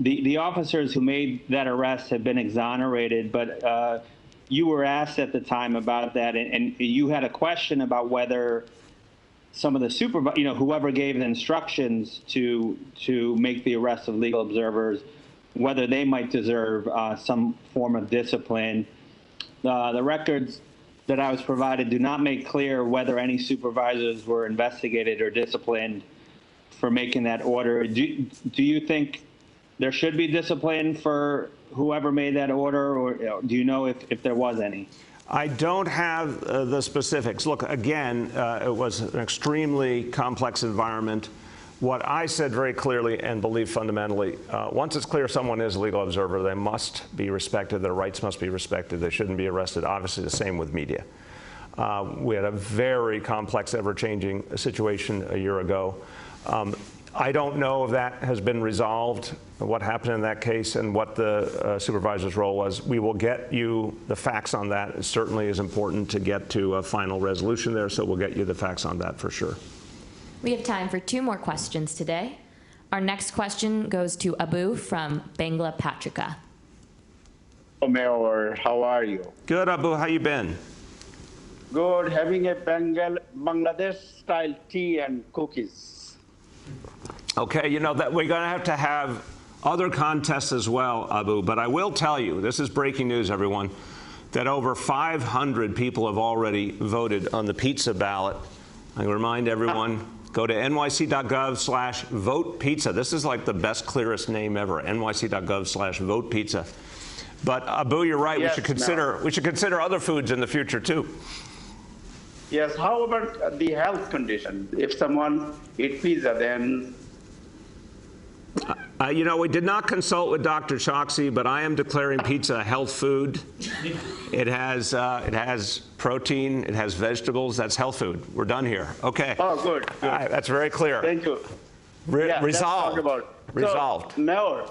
S23: The officers who made that arrest have been exonerated, but you were asked at the time about that, and you had a question about whether some of the whoever gave the instructions to make the arrest of legal observers, whether they might deserve some form of discipline. The records that I was provided do not make clear whether any supervisors were investigated or disciplined for making that order. Do you think there should be discipline for whoever made that order, or do you know if there was any?
S3: I don't have the specifics. Look, again, it was an extremely complex environment. What I said very clearly and believe fundamentally, once it's clear someone is a legal observer, they must be respected, their rights must be respected, they shouldn't be arrested. Obviously, the same with media. We had a very complex, ever-changing situation a year ago. I don't know if that has been resolved, what happened in that case, and what the supervisor's role was. We will get you the facts on that. It certainly is important to get to a final resolution there, so we'll get you the facts on that for sure.
S16: We have time for 2 more questions today. Our next question goes to Abu from Bangla Patrika.
S2: Hello, Mayor. How are you?
S3: Good, Abu. How you been?
S2: Good. Having a Bangladesh-style tea and cookies.
S3: Okay, you know that we're going to have other contests as well, Abu, but I will tell you, this is breaking news, everyone, that over 500 people have already voted on the pizza ballot. I remind everyone, go to nyc.gov/votepizza. This is like the best, clearest name ever, nyc.gov/votepizza. But Abu, you're right,
S2: yes,
S3: we should consider other foods in the future too.
S2: Yes, how about the health condition? If someone eats pizza, then...
S3: You know, we did not consult with Dr. Choksi, but I am declaring pizza a health food. It has protein, it has vegetables, that's health food. We're done here. Okay.
S2: Oh, good. Good.
S3: Right, that's very clear.
S2: Thank you.
S3: Resolved. Resolved.
S2: So, Mayor,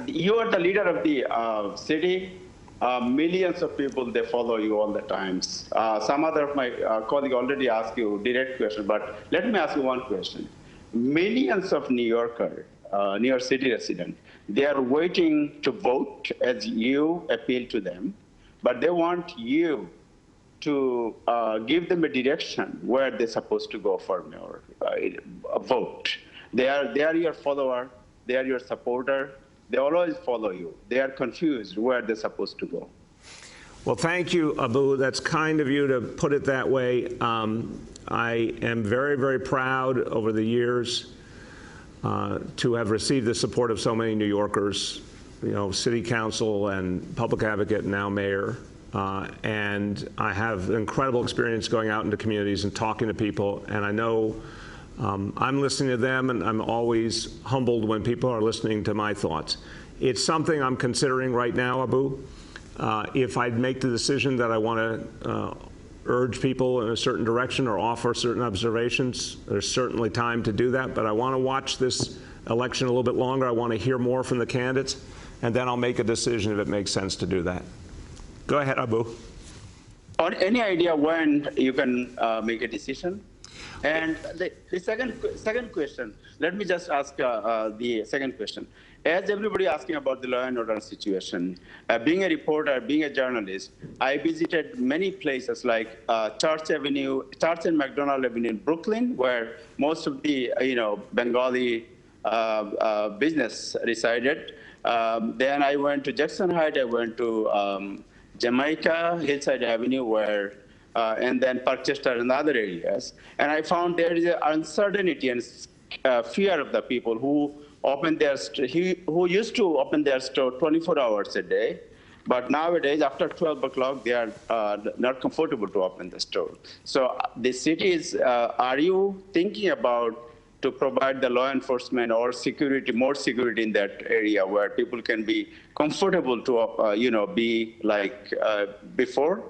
S2: you are the leader of the city. Millions of people, they follow you all the times. Some other of my colleagues already asked you direct question, but let me ask you one question. Millions of New Yorker, New York City residents, they are waiting to vote as you appeal to them, but they want you to give them a direction where they're supposed to go for mayor, a vote. They are your follower, they are your supporter, they always follow you. They are confused where they're supposed to go.
S3: Well, thank you, Abu. That's kind of you to put it that way. I am very, very proud over the years to have received the support of so many New Yorkers, you know, city council and public advocate, and now mayor. And I have incredible experience going out into communities and talking to people, and I know I'm listening to them, and I'm always humbled when people are listening to my thoughts. It's something I'm considering right now, Abu. If I'd make the decision that I want to urge people in a certain direction or offer certain observations, there's certainly time to do that, but I want to watch this election a little bit longer. I want to hear more from the candidates, and then I'll make a decision if it makes sense to do that. Go ahead, Abu.
S2: Any idea when you can make a decision? And the second question, let me just ask the second question. As everybody asking about the law and order situation, being a reporter, being a journalist, I visited many places like Church and McDonald Avenue in Brooklyn, where most of the Bengali business resided. Then I went to Jackson Heights. I went to Jamaica, Hillside Avenue, where and then Parkchester and other areas. And I found there is an uncertainty and fear of the people who who used to open their store 24 hours a day, but nowadays after 12 o'clock they are not comfortable to open the store. So the city is, are you thinking about to provide the law enforcement or security, more security in that area where people can be comfortable to, be like before?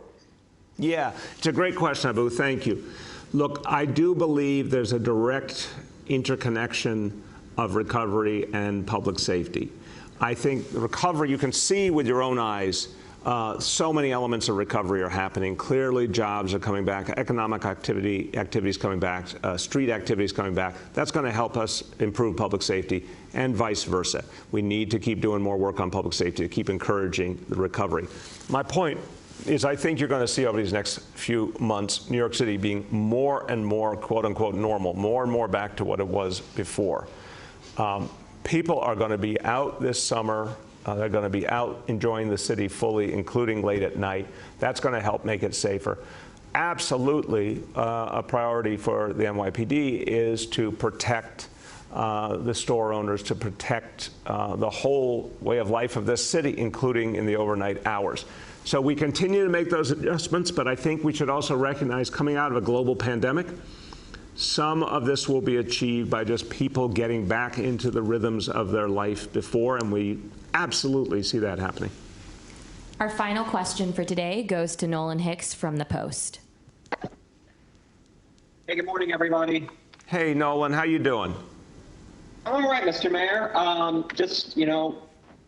S3: Yeah, it's a great question, Abu. Thank you. Look, I do believe there's a direct interconnection of recovery and public safety. I think the recovery, you can see with your own eyes, so many elements of recovery are happening. Clearly, jobs are coming back, economic activities coming back, street activities coming back. That's going to help us improve public safety, and vice versa. We need to keep doing more work on public safety to keep encouraging the recovery. My point is, I think you're going to see over these next few months New York City being more and more, quote unquote, normal, more and more back to what it was before. People are going to be out this summer. They're going to be out enjoying the city fully, including late at night. That's going to help make it safer. Absolutely, a priority for the NYPD is to protect the store owners, to protect the whole way of life of this city, including in the overnight hours. So we continue to make those adjustments, but I think we should also recognize, coming out of a global pandemic, some of this will be achieved by just people getting back into the rhythms of their life before, and we absolutely see that happening.
S16: Our final question for today goes to Nolan Hicks from The Post.
S4: Hey, good morning, everybody.
S3: Hey, Nolan, how you doing?
S4: I'm all right, Mr. Mayor. Just,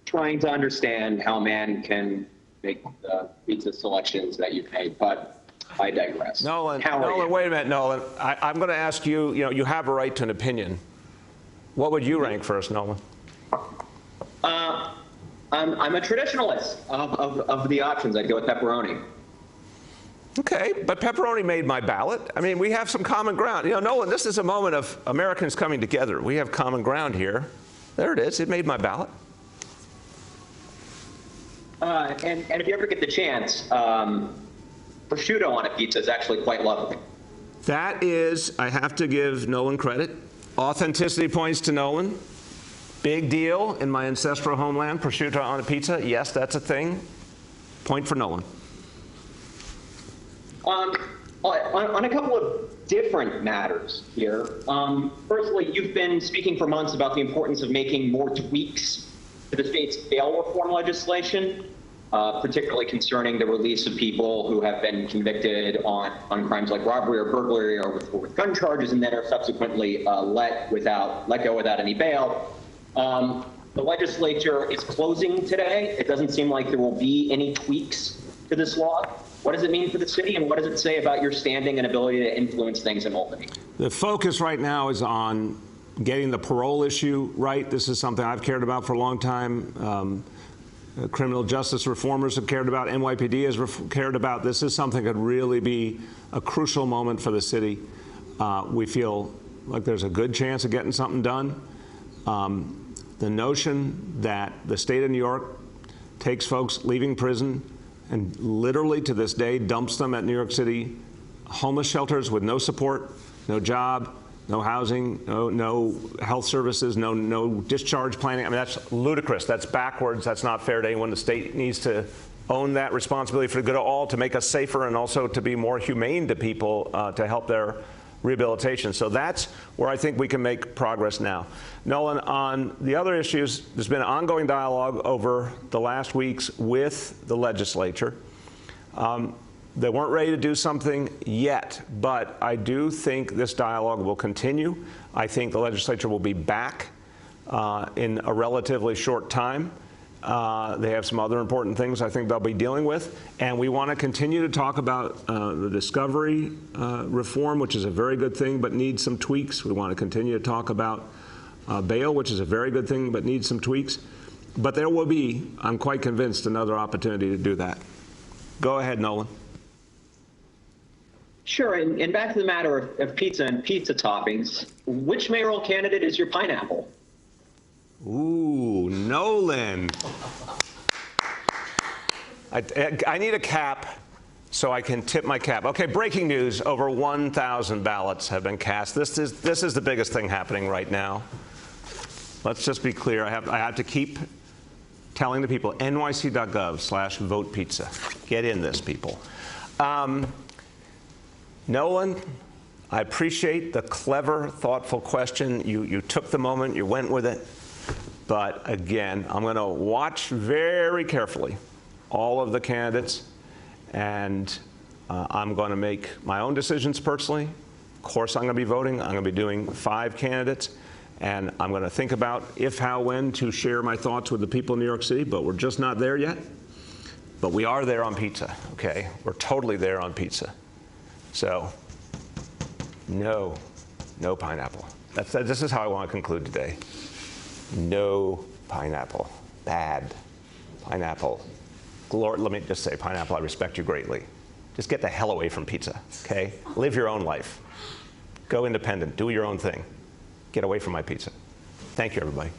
S4: trying to understand how a man can make the pizza selections that you've made, but I digress.
S3: Nolan,
S4: Nolan,
S3: wait a minute, Nolan. I'm going to ask you, you have a right to an opinion. What would you rank first, Nolan?
S4: I'm a traditionalist of the options. I'd go with pepperoni.
S3: Okay, but pepperoni made my ballot. I mean, we have some common ground. Nolan, this is a moment of Americans coming together. We have common ground here. There it is. It made my ballot.
S4: And if you ever get the chance, prosciutto on a pizza is actually quite lovely.
S3: That is, I have to give Nolan credit. Authenticity points to Nolan. Big deal in my ancestral homeland, prosciutto on a pizza. Yes, that's a thing. Point for Nolan.
S4: On a couple of different matters here. Firstly, you've been speaking for months about the importance of making more tweaks to the state's bail reform legislation, particularly concerning the release of people who have been convicted on crimes like robbery or burglary or with gun charges, and then are subsequently let go without any bail. The legislature is closing today. It doesn't seem like there will be any tweaks to this law. What does it mean for the city, and what does it say about your standing and ability to influence things in Albany?
S3: The focus right now is on getting the parole issue right. This is something I've cared about for a long time. Criminal justice reformers have cared about. NYPD has cared about. This is something that could really be a crucial moment for the city. We feel like there's a good chance of getting something done. The notion that the state of New York takes folks leaving prison and literally to this day dumps them at New York City homeless shelters with no support, no job, no housing, no health services, no discharge planning. I mean, that's ludicrous. That's backwards. That's not fair to anyone. The state needs to own that responsibility for the good of all, to make us safer and also to be more humane to people, to help their rehabilitation. So that's where I think we can make progress now. Nolan, on the other issues, there's been ongoing dialogue over the last weeks with the legislature. They weren't ready to do something yet, but I do think this dialogue will continue. I think the legislature will be back in a relatively short time. They have some other important things I think they'll be dealing with. And we want to continue to talk about the discovery reform, which is a very good thing, but needs some tweaks. We want to continue to talk about bail, which is a very good thing, but needs some tweaks. But there will be, I'm quite convinced, another opportunity to do that. Go ahead, Nolan.
S4: Sure, and back to the matter of pizza and pizza toppings, which mayoral candidate is your pineapple?
S3: Ooh, Nolan. I need a cap so I can tip my cap. Okay, breaking news, over 1,000 ballots have been cast. This is the biggest thing happening right now. Let's just be clear. I have to keep telling the people, nyc.gov/votepizza. Get in this, people. Nolan, I appreciate the clever, thoughtful question. You took the moment, you went with it. But again, I'm going to watch very carefully all of the candidates, and I'm going to make my own decisions personally. Of course, I'm going to be voting. I'm going to be doing 5 candidates, and I'm going to think about if, how, when to share my thoughts with the people in New York City, but we're just not there yet. But we are there on pizza, okay? We're totally there on pizza. So, no pineapple. This is how I want to conclude today. No pineapple. Bad pineapple. Let me just say, pineapple, I respect you greatly. Just get the hell away from pizza, okay? Live your own life. Go independent. Do your own thing. Get away from my pizza. Thank you, everybody.